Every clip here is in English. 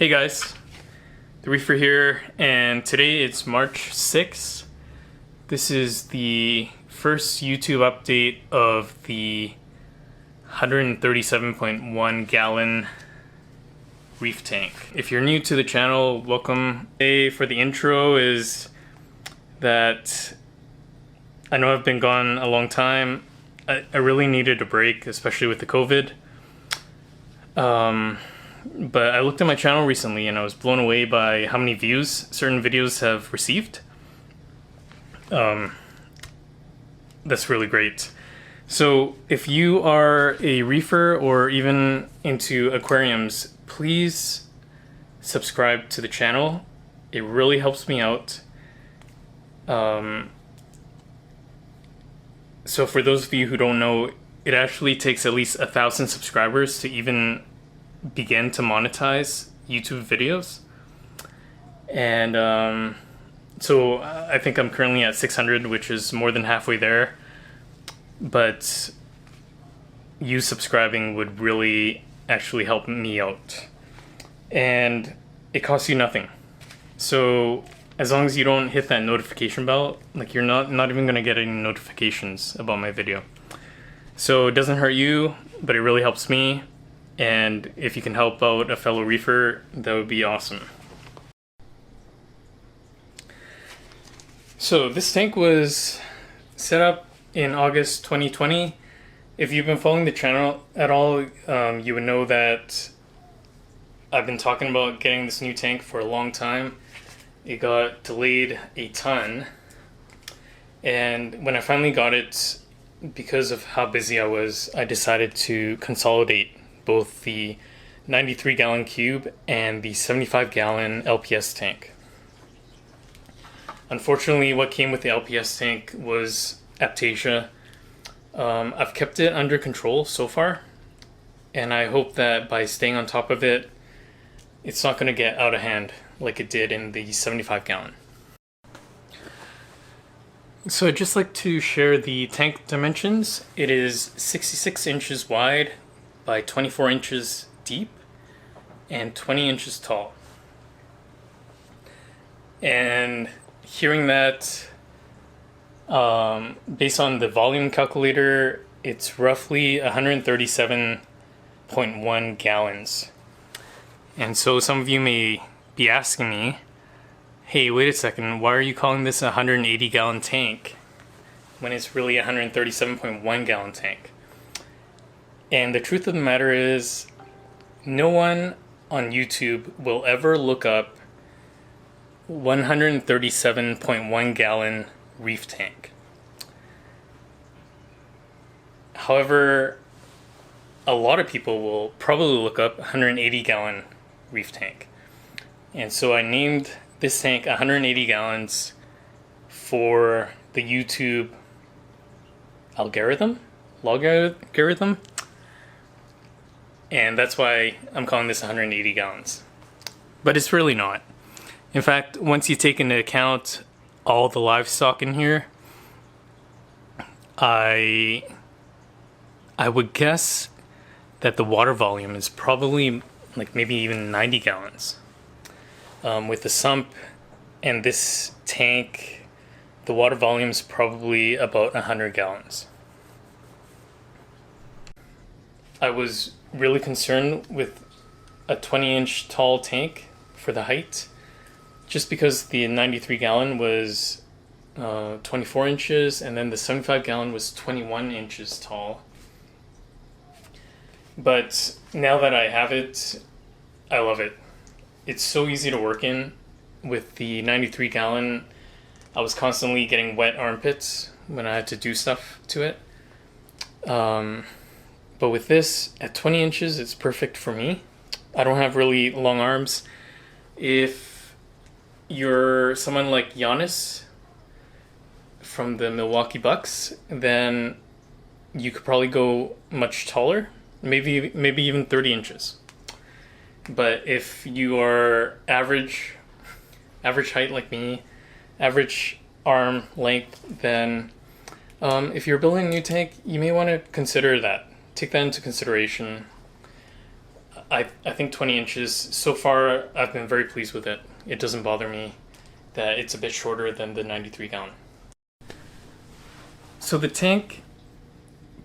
Hey guys, the Reefer here, and today it's March 6th. This is the first YouTube update of the 137.1 gallon reef tank. If you're new to the channel, welcome. Today for the intro is that I know I've been gone a long time. I really needed a break, especially with the COVID. But I looked at my channel recently and I was blown away by how many views certain videos have received. That's really great. So if you are a reefer or even into aquariums, please subscribe to the channel. It really helps me out. So for those of you who don't know, it actually takes at least 1,000 subscribers to even begin to monetize YouTube videos. And so I think I'm currently at 600, which is more than halfway there. But you subscribing would really actually help me out. And it costs you nothing. So as long as you don't hit that notification bell, like you're not even gonna get any notifications about my video. So it doesn't hurt you, but it really helps me. And if you can help out a fellow reefer, that would be awesome. So this tank was set up in August 2020. If you've been following the channel at all, you would know that I've been talking about getting this new tank for a long time. It got delayed a ton. And when I finally got it, because of how busy I was, I decided to consolidate both the 93 gallon cube and the 75 gallon LPS tank. Unfortunately, what came with the LPS tank was aptasia. I've kept it under control so far, and I hope that by staying on top of it, it's not going to get out of hand like it did in the 75 gallon. So I'd just like to share the tank dimensions. It is 66 inches wide by 24 inches deep and 20 inches tall. And hearing that, based on the volume calculator, it's roughly 137.1 gallons. And so some of you may be asking me, hey, wait a second, why are you calling this a 180 gallon tank when it's really a 137.1 gallon tank? And the truth of the matter is, no one on YouTube will ever look up 137.1 gallon reef tank. However, a lot of people will probably look up 180 gallon reef tank. And so I named this tank 180 gallons for the YouTube logarithm. And that's why I'm calling this 180 gallons. But it's really not. In fact, once you take into account all the livestock in here, I would guess that the water volume is probably like maybe even 90 gallons. With the sump and this tank, the water volume is probably about 100 gallons. I was really concerned with a 20-inch tall tank for the height, just because the 93 gallon was 24 inches and then the 75 gallon was 21 inches tall. But now that I have it, I love it. It's so easy to work in. With the 93 gallon, I was constantly getting wet armpits when I had to do stuff to it. But with this, at 20 inches, it's perfect for me. I don't have really long arms. If you're someone like Giannis from the Milwaukee Bucks, then you could probably go much taller, maybe even 30 inches. But if you are average height like me, average arm length, then if you're building a new tank, you may want to consider that. Take that into consideration. I think 20 inches. So far, I've been very pleased with it. It doesn't bother me that it's a bit shorter than the 93 gallon. So the tank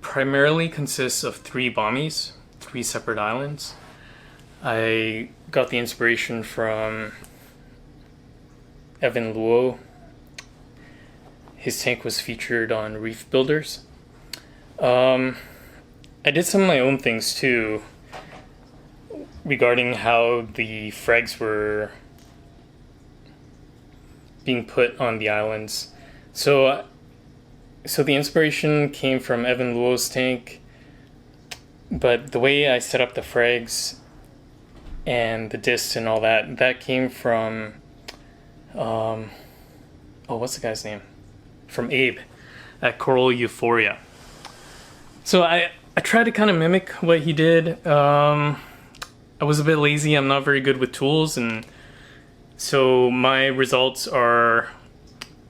primarily consists of 3 bommies, 3 separate islands. I got the inspiration from Evan Luo. His tank was featured on Reef builders. I did some of my own things too regarding how the frags were being put on the islands. So the inspiration came from Evan Luo's tank, but the way I set up the frags and the discs and all that came from what's the guy's name? From Abe at Coral Euphoria. So I tried to kind of mimic what he did. I was a bit lazy. I'm not very good with tools, and so my results are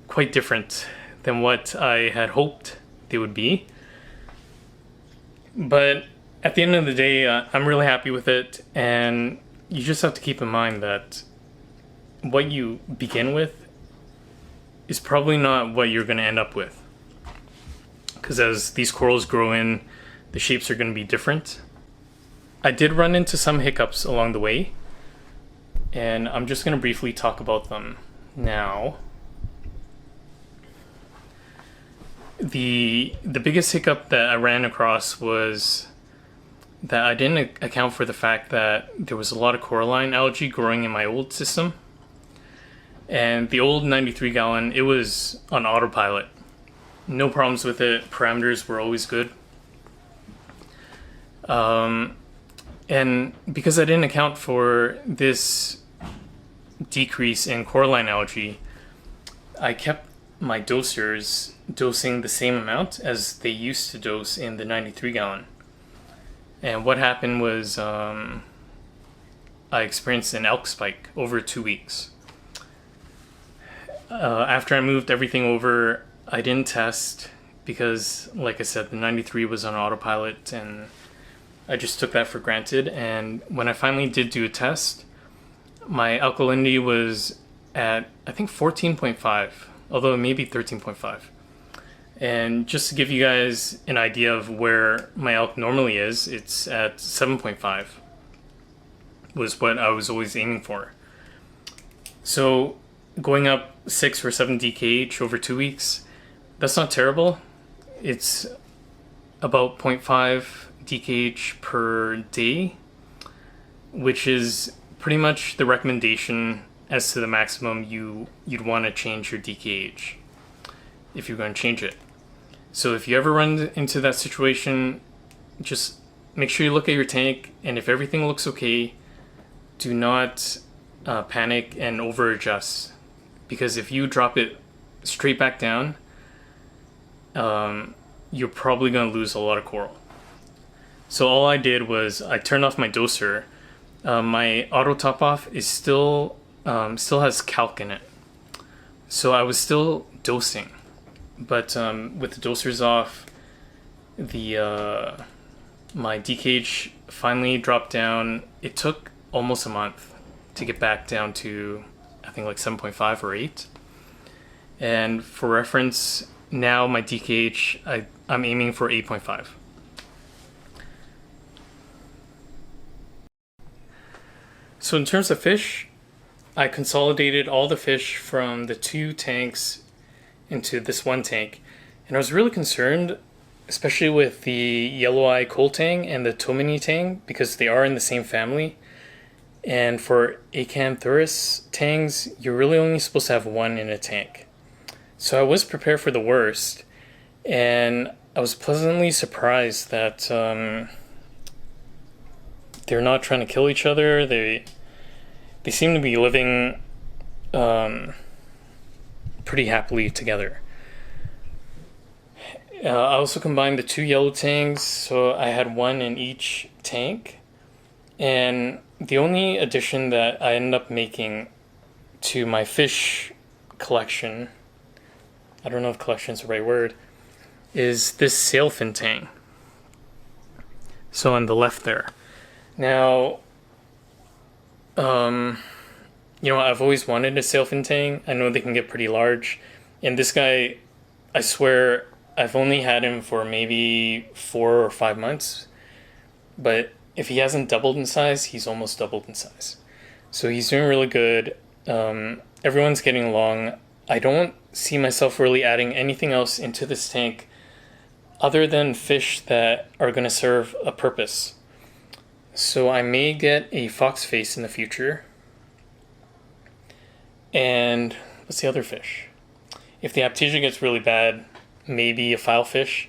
quite different than what I had hoped they would be. But at the end of the day, I'm really happy with it, and you just have to keep in mind that what you begin with is probably not what you're going to end up with. Because as these corals grow in, the shapes are going to be different. I did run into some hiccups along the way, and I'm just going to briefly talk about them now. The biggest hiccup that I ran across was that I didn't account for the fact that there was a lot of coralline algae growing in my old system. And the old 93 gallon, it was on autopilot. No problems with it. Parameters were always good. And because I didn't account for this decrease in coralline algae, I kept my dosers dosing the same amount as they used to dose in the 93 gallon. And what happened was I experienced an alk spike over 2 weeks. After I moved everything over, I didn't test because, like I said, the 93 was on autopilot, and I just took that for granted. And when I finally did do a test, my alkalinity was at, I think, 14.5, although it may be 13.5. And just to give you guys an idea of where my alk normally is, it's at 7.5 was what I was always aiming for. So going up 6 or 7 DKH over 2 weeks, that's not terrible. It's about 0.5 DKH per day, which is pretty much the recommendation as to the maximum you'd want to change your DKH if you're going to change it. So if you ever run into that situation, just make sure you look at your tank, and if everything looks okay, do not panic and over adjust, because if you drop it straight back down, you're probably going to lose a lot of coral. So all I did was I turned off my doser. My auto top off is still has calc in it, so I was still dosing, but with the dosers off, my DKH finally dropped down. It took almost a month to get back down to, I think, like 7.5 or 8. And for reference, now my DKH, I'm aiming for 8.5. So in terms of fish, I consolidated all the fish from the 2 tanks into this 1 tank. And I was really concerned, especially with the yellow eye coal tang and the Tomini tang, because they are in the same family. And for Acanthurus tangs, you're really only supposed to have 1 in a tank. So I was prepared for the worst, and I was pleasantly surprised that they're not trying to kill each other. They seem to be living pretty happily together. I also combined the 2 yellow tangs, so I had 1 in each tank. And the only addition that I ended up making to my fish collection, I don't know if collection is the right word, is this sailfin tang. So on the left there. Now, You know, I've always wanted a sailfin tang. I know they can get pretty large. And this guy, I swear, I've only had him for maybe 4 or 5 months. But if he hasn't doubled in size, he's almost doubled in size. So he's doing really good. Everyone's getting along. I don't see myself really adding anything else into this tank other than fish that are going to serve a purpose. So I may get a fox face in the future. And what's the other fish? If the aptasia gets really bad, maybe a filefish.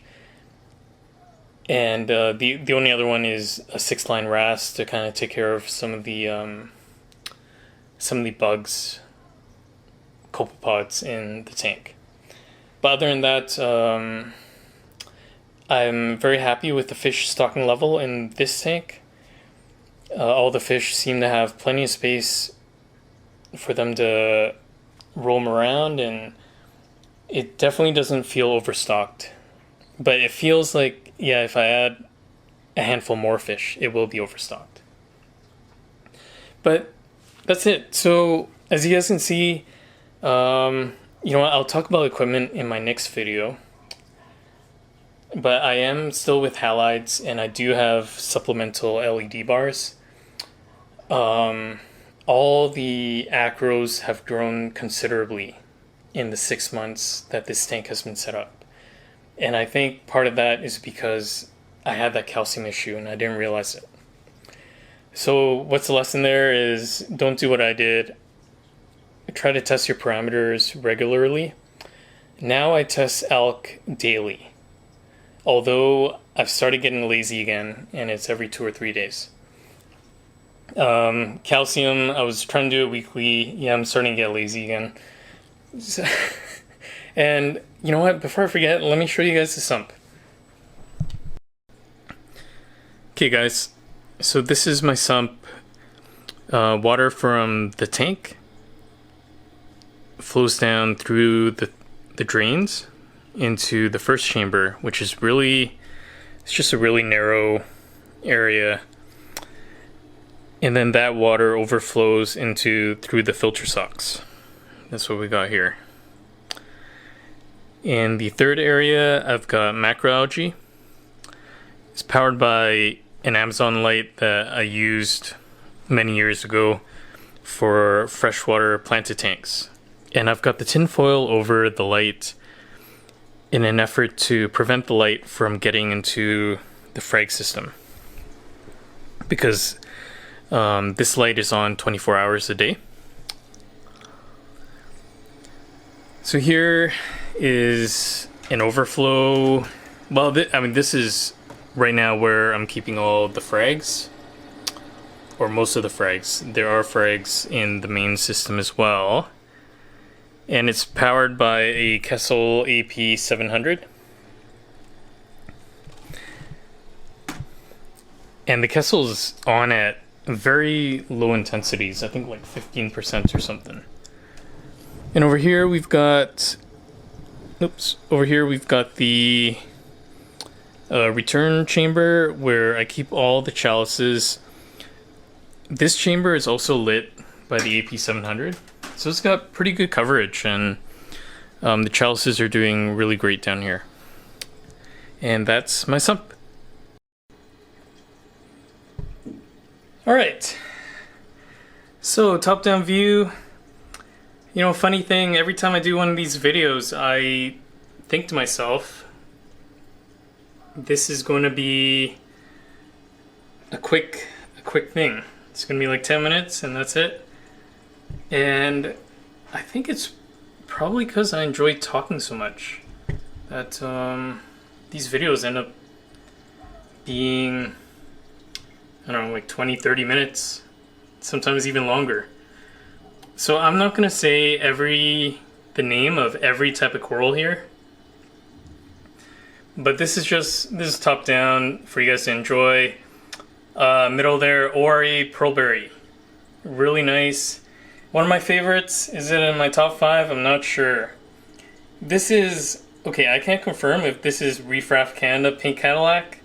And the only other one is a 6-line wrasse to kind of take care of some of the bugs, copepods in the tank. But other than that, I'm very happy with the fish stocking level in this tank. All the fish seem to have plenty of space for them to roam around, and it definitely doesn't feel overstocked. But it feels like, yeah, if I add a handful more fish, it will be overstocked. But that's it. So as you guys can see, you know what, I'll talk about equipment in my next video. But I am still with halides, and I do have supplemental LED bars. All the acros have grown considerably in the 6 months that this tank has been set up. And I think part of that is because I had that calcium issue and I didn't realize it. So what's the lesson there is, don't do what I did. Try to test your parameters regularly. Now I test ALK daily. Although I've started getting lazy again, and it's every 2 or 3 days. Calcium, I was trying to do it weekly. Yeah, I'm starting to get lazy again. So, and you know what, before I forget, let me show you guys the sump. Okay guys, so this is my sump. Water from the tank flows down through the drains into the first chamber, which is really, it's just a really narrow area. And then that water overflows through the filter socks. That's what we got here. In the third area, I've got macroalgae. It's powered by an Amazon light that I used many years ago for freshwater planted tanks. And I've got the tin foil over the light in an effort to prevent the light from getting into the frag system. Because this light is on 24 hours a day. So here is an overflow. Well, I mean, this is right now where I'm keeping all the frags, or most of the frags. There are frags in the main system as well. And it's powered by a Kessil AP700. And the Kessil's on at very low intensities, I think like 15% or something. And over here we've got, the return chamber where I keep all the chalices. This chamber is also lit by the AP700, so it's got pretty good coverage, and the chalices are doing really great down here. And that's my sump. Alright, so top-down view. You know, funny thing, every time I do one of these videos, I think to myself, this is going to be a quick thing. It's going to be like 10 minutes and that's it. And I think it's probably because I enjoy talking so much that these videos end up being, I don't know, like 20-30 minutes, sometimes even longer. So I'm not gonna say the name of every type of coral here, but this is top down for you guys to enjoy. Middle there, Ori Pearlberry, really nice. One of my favorites. Is it in my top 5? I'm not sure. This is, okay, I can't confirm if this is Reef Canada Pink Cadillac.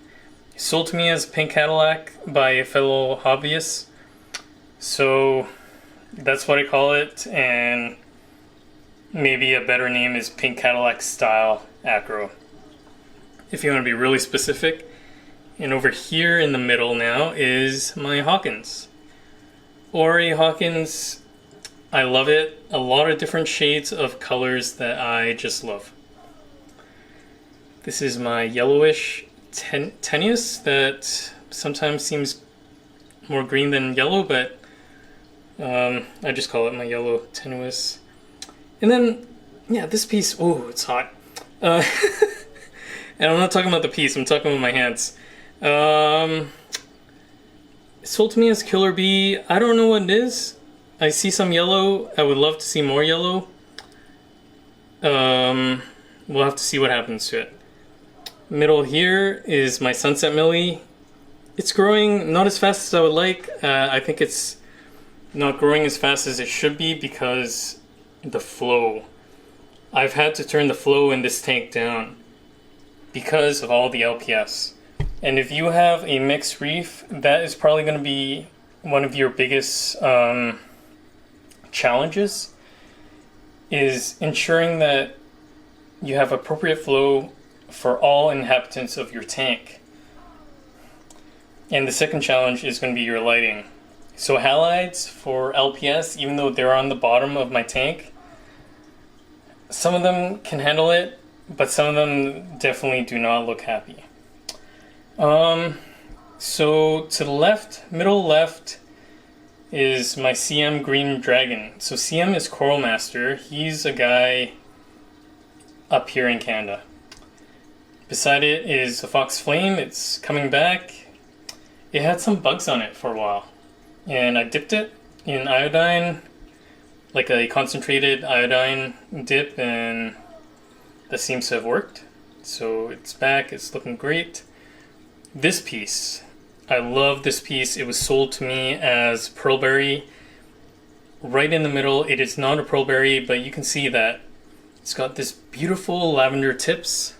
Sold to me as Pink Cadillac by a fellow hobbyist. So that's what I call it, and maybe a better name is Pink Cadillac Style Acro, if you want to be really specific. And over here in the middle now is my Hawkins. Or a Hawkins, I love it. A lot of different shades of colors that I just love. This is my yellowish tenuous that sometimes seems more green than yellow, but I just call it my yellow tenuous. And then, yeah, this piece, oh, it's hot. And I'm not talking about the piece, I'm talking about my hands. Sold to me as Killer Bee. I don't know what it is. I see some yellow. I would love to see more yellow. We'll have to see what happens to it. Middle here is my Sunset Millie. It's growing not as fast as I would like. I think it's not growing as fast as it should be because the flow. I've had to turn the flow in this tank down because of all the LPS. And if you have a mixed reef, that is probably going to be one of your biggest challenges, is ensuring that you have appropriate flow for all inhabitants of your tank. And the second challenge is going to be your lighting. So halides for LPS, even though they're on the bottom of my tank, some of them can handle it, but some of them definitely do not look happy. So to the left, middle left, is my CM Green Dragon. So CM is Coral Master. He's a guy up here in Canada. Beside it is a Fox Flame. It's coming back. It had some bugs on it for a while, and I dipped it in iodine, like a concentrated iodine dip, and that seems to have worked. So it's back, it's looking great. This piece, I love this piece. It was sold to me as Pearlberry. Right in the middle, it is not a Pearlberry, but you can see that it's got this beautiful lavender tips.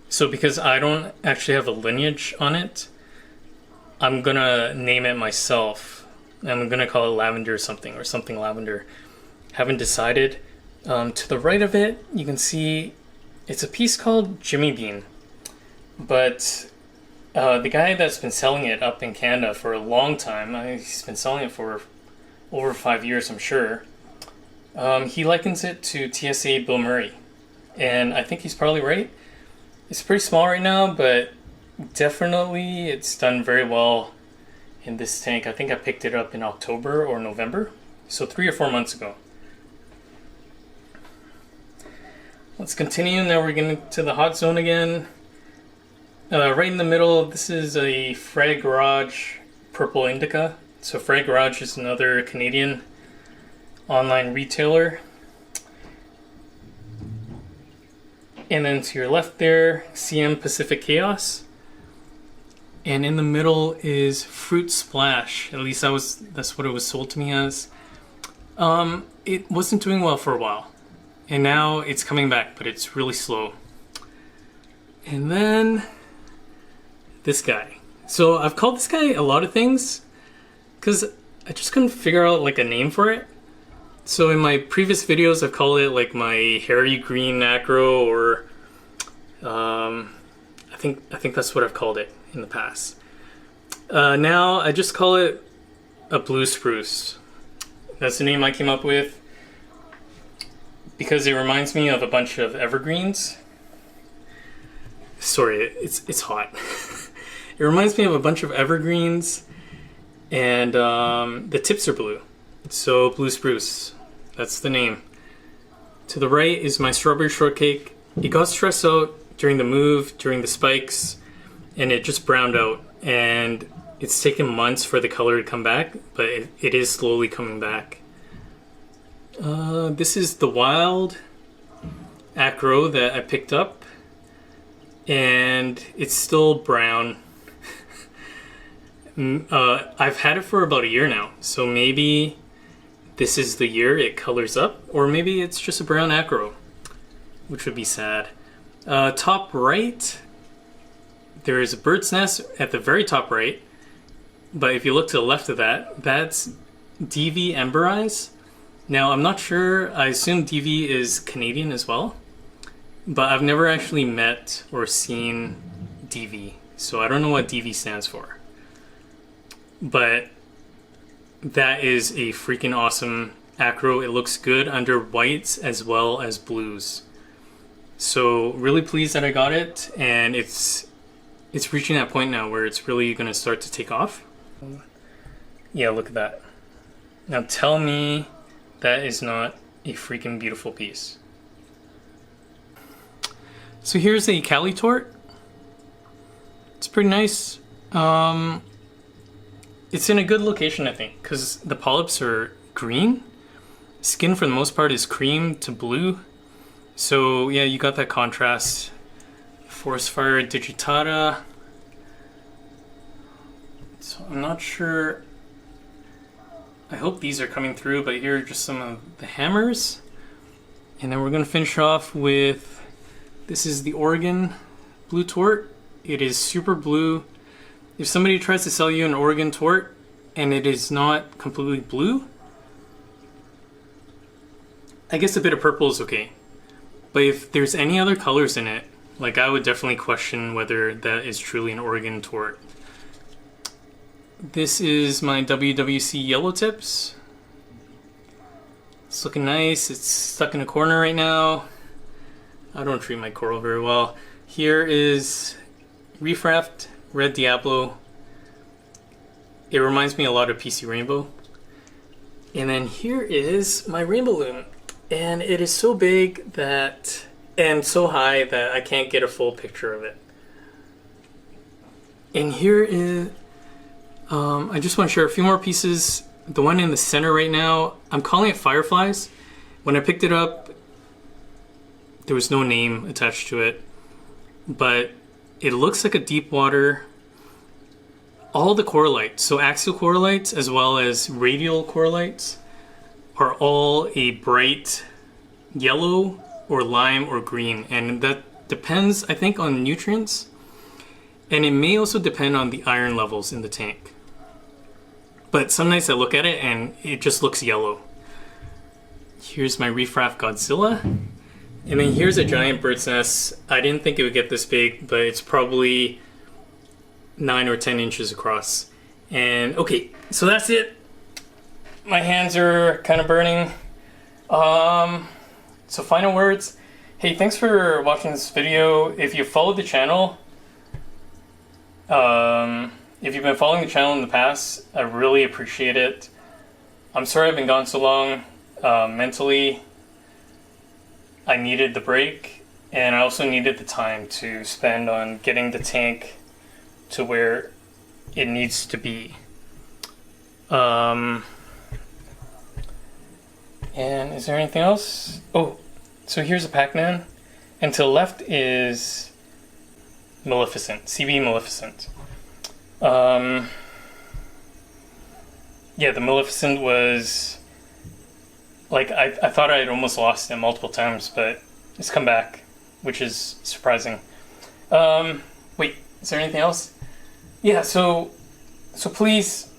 So because I don't actually have a lineage on it, I'm gonna name it myself. I'm gonna call it Lavender or something lavender. Haven't decided. To the right of it, you can see it's a piece called Jimmy Bean. But the guy that's been selling it up in Canada for a long time, he's been selling it for over 5 years, I'm sure. He likens it to TSA Bill Murray. And I think he's probably right. It's pretty small right now, but definitely it's done very well in this tank. I think I picked it up in October or November, so 3 or 4 months ago. Let's continue. Now we're getting to the hot zone again. Right in the middle, this is a Frag Garage Purple Indica. So Frag Garage is another Canadian online retailer. And then to your left there, CM Pacific Chaos. And in the middle is Fruit Splash. At least that's what it was sold to me as. It wasn't doing well for a while. And now it's coming back, but it's really slow. And then this guy. So I've called this guy a lot of things because I just couldn't figure out like a name for it. So in my previous videos, I've called it like my hairy green acro, or I think that's what I've called it in the past. Now I just call it a blue spruce. That's the name I came up with because it reminds me of a bunch of evergreens. Sorry, it's hot. It reminds me of a bunch of evergreens, and the tips are blue. So blue spruce, that's the name. To the right is my strawberry shortcake. It got stressed out during the move, during the spikes, and it just browned out. And it's taken months for the color to come back, but it is slowly coming back. This is the wild acro that I picked up, and it's still brown. I've had it for about a year now, so maybe this is the year it colors up, or maybe it's just a brown acro, which would be sad. Top right, there is a bird's nest at the very top right, But if you look to the left of that, that's DV Ember Eyes. Now, I'm not sure, I assume DV is Canadian as well, but I've never actually met or seen DV, so I don't know what DV stands for. But that is a freaking awesome acro. It looks good under whites as well as blues. So really pleased that I got it, and it's reaching that point now where it's really going to start to take off. Yeah, look at that. Now tell me that is not a freaking beautiful piece. So here's a Cali Tort. It's pretty nice. It's in a good location, I think, because the polyps are green. Skin for the most part is cream to blue. So yeah, you got that contrast. Forest Fire digitata. So I'm not sure. I hope these are coming through, but here are just some of the hammers. And then we're gonna finish off with, this is the Oregon Blue Tort. It is super blue. If somebody tries to sell you an Oregon Tort and it is not completely blue, I guess a bit of purple is okay. But if there's any other colors in it, like, I would definitely question whether that is truly an Oregon Tort. This is my WWC Yellow Tips. It's looking nice. It's stuck in a corner right now. I don't treat my coral very well. Here is Reef Red Diablo. It reminds me a lot of PC Rainbow. And then here is my Rainbow Loon. And it is so big that, and so high that I can't get a full picture of it. And here is, I just want to share a few more pieces. The one in the center right now, I'm calling it Fireflies. When I picked it up, there was no name attached to it, but it looks like a deep water. All the coralites, so axial coralites as well as radial coralites, are all a bright yellow or lime or green, and that depends, I think, on nutrients, and it may also depend on the iron levels in the tank. But some nights I look at it and it just looks yellow. Here's my Reef Raft Godzilla, and then here's a giant bird's nest. I didn't think it would get this big, but it's probably 9 or 10 inches across. And okay, so that's it. My hands are kind of burning. So final words. Hey, thanks for watching this video. If you followed the channel, if you've been following the channel in the past, I really appreciate it. I'm sorry I've been gone so long. Mentally, I needed the break, and I also needed the time to spend on getting the tank to where it needs to be. And is there anything else? Oh, so here's a Pac-Man, and to the left is Maleficent, CB Maleficent. Yeah, the Maleficent was, like, I thought I had almost lost it multiple times, but it's come back, which is surprising. Wait, is there anything else? Yeah, so please,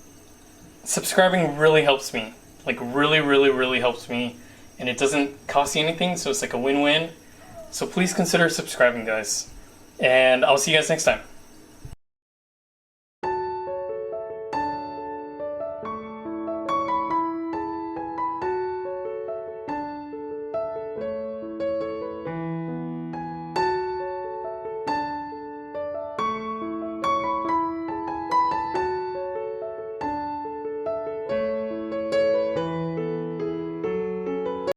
subscribing really helps me. Like, really helps me, and it doesn't cost you anything, so it's like a win-win. So please consider subscribing, guys, and I'll see you guys next time.